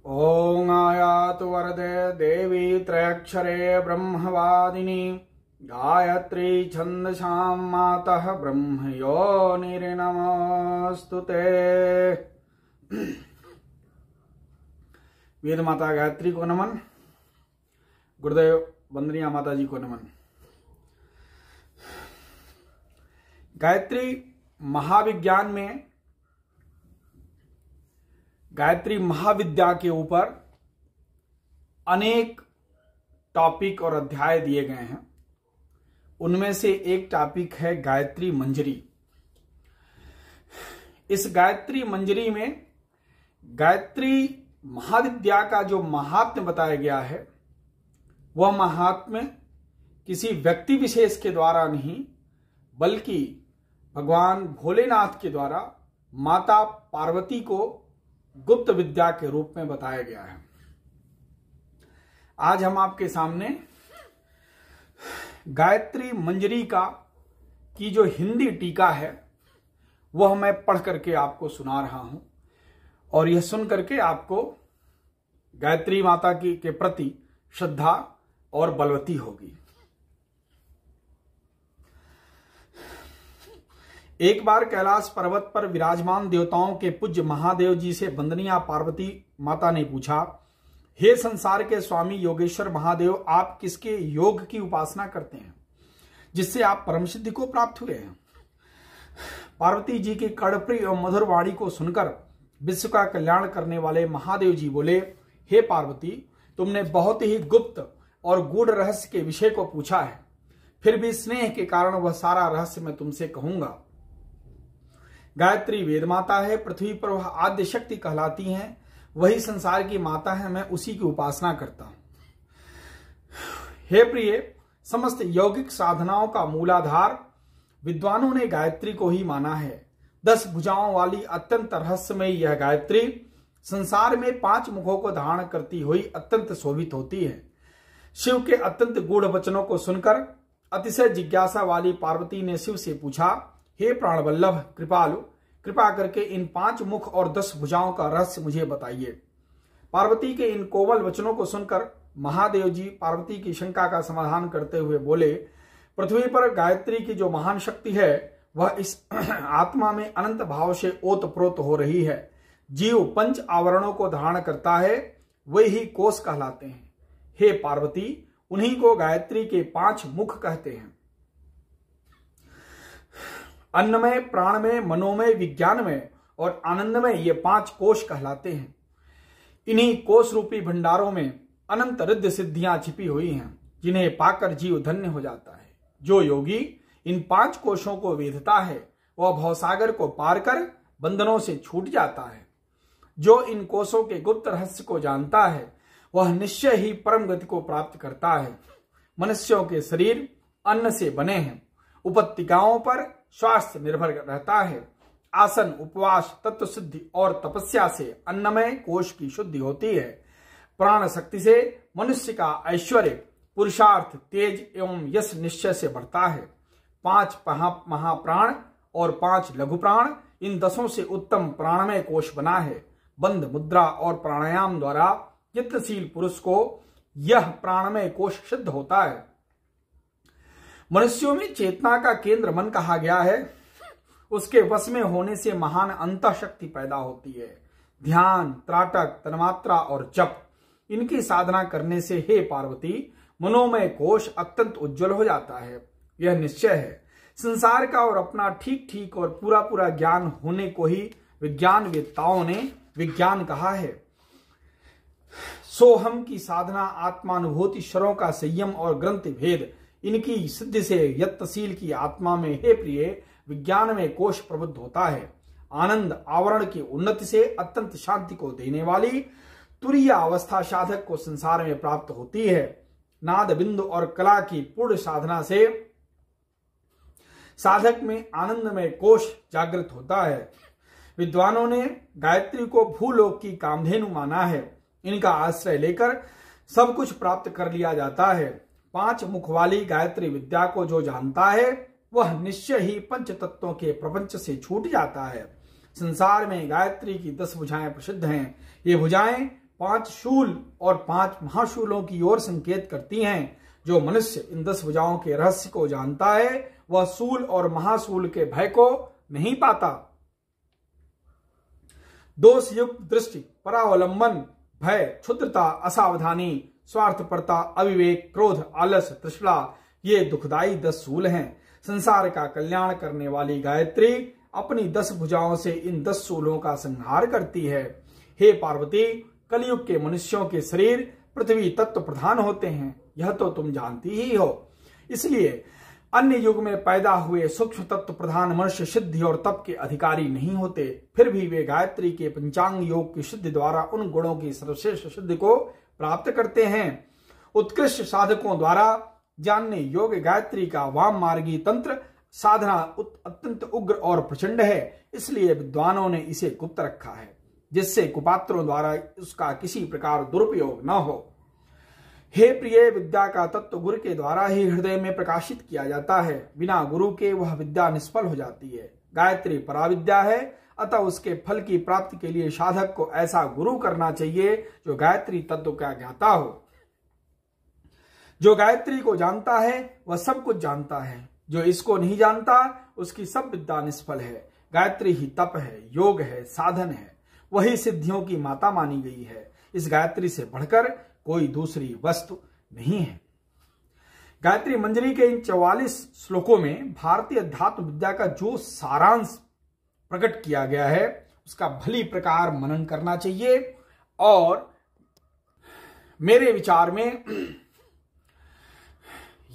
ॐ आयातु वरदे देवी त्रयक्षरे ब्रह्मवादिनी गायत्री छन्दसां मातः ब्रह्मयोनिर्नमोऽस्तु ते। वेद माता गायत्री को नमन, गुरुदेव वंदनीय माता जी को नमन। गायत्री महाविज्ञान में गायत्री महाविद्या के ऊपर अनेक टॉपिक और अध्याय दिए गए हैं। उनमें से एक टॉपिक है गायत्री मंजरी। इस गायत्री मंजरी में गायत्री महाविद्या का जो महात्म्य बताया गया है, वह महात्म्य किसी व्यक्ति विशेष के द्वारा नहीं, बल्कि भगवान भोलेनाथ के द्वारा माता पार्वती को गुप्त विद्या के रूप में बताया गया है। आज हम आपके सामने गायत्री मंजरी की जो हिंदी टीका है, वह मैं पढ़ करके आपको सुना रहा हूं, और यह सुन करके आपको गायत्री माता के प्रति श्रद्धा और बलवती होगी। एक बार कैलाश पर्वत पर विराजमान देवताओं के पूज्य महादेव जी से वंदनीय पार्वती माता ने पूछा, हे संसार के स्वामी योगेश्वर महादेव, आप किसके योग की उपासना करते हैं जिससे आप परम सिद्धि को प्राप्त हुए हैं? पार्वती जी की कर्णप्रिय और मधुर वाणी को सुनकर विश्व का कल्याण करने वाले महादेव जी बोले, हे पार्वती, तुमने बहुत ही गुप्त और गूढ़ रहस्य के विषय को पूछा है, फिर भी स्नेह के कारण वह सारा रहस्य मैं तुमसे कहूंगा। गायत्री वेद माता है, पृथ्वी पर वह आद्य शक्ति कहलाती हैं, वही संसार की माता है, मैं उसी की उपासना करता हूं। हे प्रिय, समस्त यौगिक साधनाओं का मूलाधार विद्वानों ने गायत्री को ही माना है। 10 भुजाओं वाली अत्यंत रहस्यमयी यह गायत्री संसार में 5 मुखों को धारण करती हुई अत्यंत शोभित होती है। शिव के अत्यंत गूढ़ वचनों को सुनकर अतिशय जिज्ञासा वाली पार्वती ने शिव से पूछा, हे प्राणवल्लभ कृपालु, कृपा करके इन 5 मुख और 10 भुजाओं का रहस्य मुझे बताइए। पार्वती के इन कोमल वचनों को सुनकर महादेव जी पार्वती की शंका का समाधान करते हुए बोले, पृथ्वी पर गायत्री की जो महान शक्ति है, वह इस आत्मा में अनंत भाव से ओतप्रोत हो रही है। जीव 5 आवरणों को धारण करता है, वे ही कोश कहलाते हैं। हे पार्वती, उन्हीं को गायत्री के 5 मुख कहते हैं। अन्नमय, प्राणमय, मनोमय, विज्ञानमय और आनंदमय ये 5 कोश कहलाते हैं। इन्हीं कोश रूपी भंडारों में अनंत रिद्धि सिद्धियां छिपी हुई हैं, जिन्हें पाकर जीव धन्य हो जाता है। जो योगी इन 5 कोशों को वेधता है, वह भवसागर को पार कर बंधनों से छूट जाता है। जो इन कोशों के गुप्त रहस्य को जानता है, वह निश्चय ही परम गति को प्राप्त करता है। मनुष्यों के शरीर अन्न से बने हैं, उपत्तिकाओं पर स्वास्थ्य निर्भर रहता है। आसन, उपवास, तत्व सिद्धि और तपस्या से अन्नमय कोश की शुद्धि होती है। प्राण शक्ति से मनुष्य का ऐश्वर्य, पुरुषार्थ, तेज एवं यश निश्चय से बढ़ता है। 5 महाप्राण और 5 लघु प्राण, इन 10 से उत्तम प्राणमय कोश बना है। बंध, मुद्रा और प्राणायाम द्वारा यत्नशील पुरुष को यह प्राणमय कोश सिद्ध होता है। मनुष्यों में चेतना का केंद्र मन कहा गया है। उसके वश में होने से महान अंतः शक्ति पैदा होती है। ध्यान, त्राटक, तन्मात्रा और जप, इनकी साधना करने से हे पार्वती, मनोमय कोश अत्यंत उज्जवल हो जाता है। यह निश्चय है। संसार का और अपना ठीक ठीक और पूरा पूरा ज्ञान होने को ही विज्ञान वेत्ताओं ने विज्ञान कहा है। सोहम की साधना, आत्मानुभूति, शरों का संयम और ग्रंथि भेद, इनकी सिद्धि से यत्नशील की आत्मा में हे प्रिय विज्ञान में कोश प्रबुद्ध होता है। आनंद आवरण की उन्नति से अत्यंत शांति को देने वाली तुरीय अवस्था साधक को संसार में प्राप्त होती है। नाद, बिंदु और कला की पूर्ण साधना से साधक में आनंदमय कोश जागृत होता है। विद्वानों ने गायत्री को भूलोक की कामधेनु माना है। इनका आश्रय लेकर सब कुछ प्राप्त कर लिया जाता है। 5 मुख वाली गायत्री विद्या को जो जानता है, वह निश्चय ही पंच तत्वों के प्रपंच से छूट जाता है। संसार में गायत्री की 10 भुजाएं प्रसिद्ध हैं। ये भुजाएं 5 शूल और 5 महाशूलों की ओर संकेत करती हैं। जो मनुष्य इन 10 भुजाओं के रहस्य को जानता है वह शूल और महाशूल के भय को नहीं पाता। दोष युक्त दृष्टि, परावलंबन, भय, क्षुद्रता, असावधानी, स्वार्थपरता, अविवेक, क्रोध, आलस, तृष्णा, ये दुखदायी 10 शूल हैं। संसार का कल्याण करने वाली गायत्री अपनी 10 भुजाओं से इन 10 शूलों का संहार करती है। हे पार्वती, कलयुग के मनुष्यों के शरीर पृथ्वी तत्व प्रधान होते हैं, यह तो तुम जानती ही हो। इसलिए अन्य युग में पैदा हुए सूक्ष्म तत्व प्रधान मनुष्य सिद्धि और तप के अधिकारी नहीं होते, फिर भी वे गायत्री के पंचांग योग की सिद्धि द्वारा उन गुणों की सर्वश्रेष्ठ सिद्धि को प्राप्त करते हैं। उत्कृष्ट साधकों द्वारा जानने योग्य गायत्री का वाम मार्गी तंत्र साधना अत्यंत उग्र और प्रचंड है, इसलिए विद्वानों ने इसे गुप्त रखा है, जिससे कुपात्रों द्वारा उसका किसी प्रकार दुरुपयोग न हो। हे प्रिय, विद्या का तत्व गुरु के द्वारा ही हृदय में प्रकाशित किया जाता है, बिना गुरु के वह विद्या निष्फल हो जाती है। गायत्री पराविद्या है, अतः उसके फल की प्राप्ति के लिए साधक को ऐसा गुरु करना चाहिए जो गायत्री तत्व का ज्ञाता हो। जो गायत्री को जानता है वह सब कुछ जानता है, जो इसको नहीं जानता उसकी सब विद्या निष्फल है। गायत्री ही तप है, योग है, साधन है, वही सिद्धियों की माता मानी गई है। इस गायत्री से बढ़कर कोई दूसरी वस्तु नहीं है। गायत्री मंजरी के इन 44 श्लोकों में भारतीय अध्यात्म विद्या का जो सारांश प्रकट किया गया है उसका भली प्रकार मनन करना चाहिए। और मेरे विचार में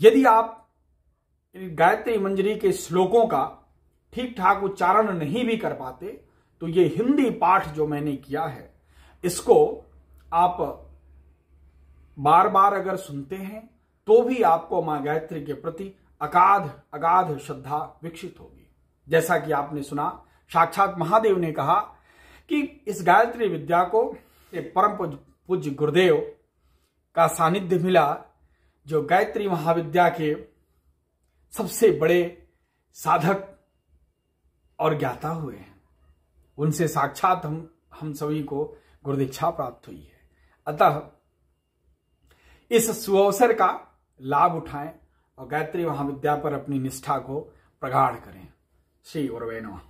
यदि आप गायत्री मंजरी के श्लोकों का ठीक ठाक उच्चारण नहीं भी कर पाते तो ये हिंदी पाठ जो मैंने किया है इसको आप बार बार अगर सुनते हैं तो भी आपको मां गायत्री के प्रति अगाध श्रद्धा विकसित होगी। जैसा कि आपने सुना, साक्षात महादेव ने कहा कि इस गायत्री विद्या को एक परम पूज्य गुरुदेव का सानिध्य मिला, जो गायत्री महाविद्या के सबसे बड़े साधक और ज्ञाता हुए हैं। उनसे साक्षात हम सभी को गुरुदीक्षा प्राप्त हुई है। अतः इस सुअवसर का लाभ उठाएं और गायत्री महाविद्या पर अपनी निष्ठा को प्रगाढ़ करें। श्री गुरुवे नमः।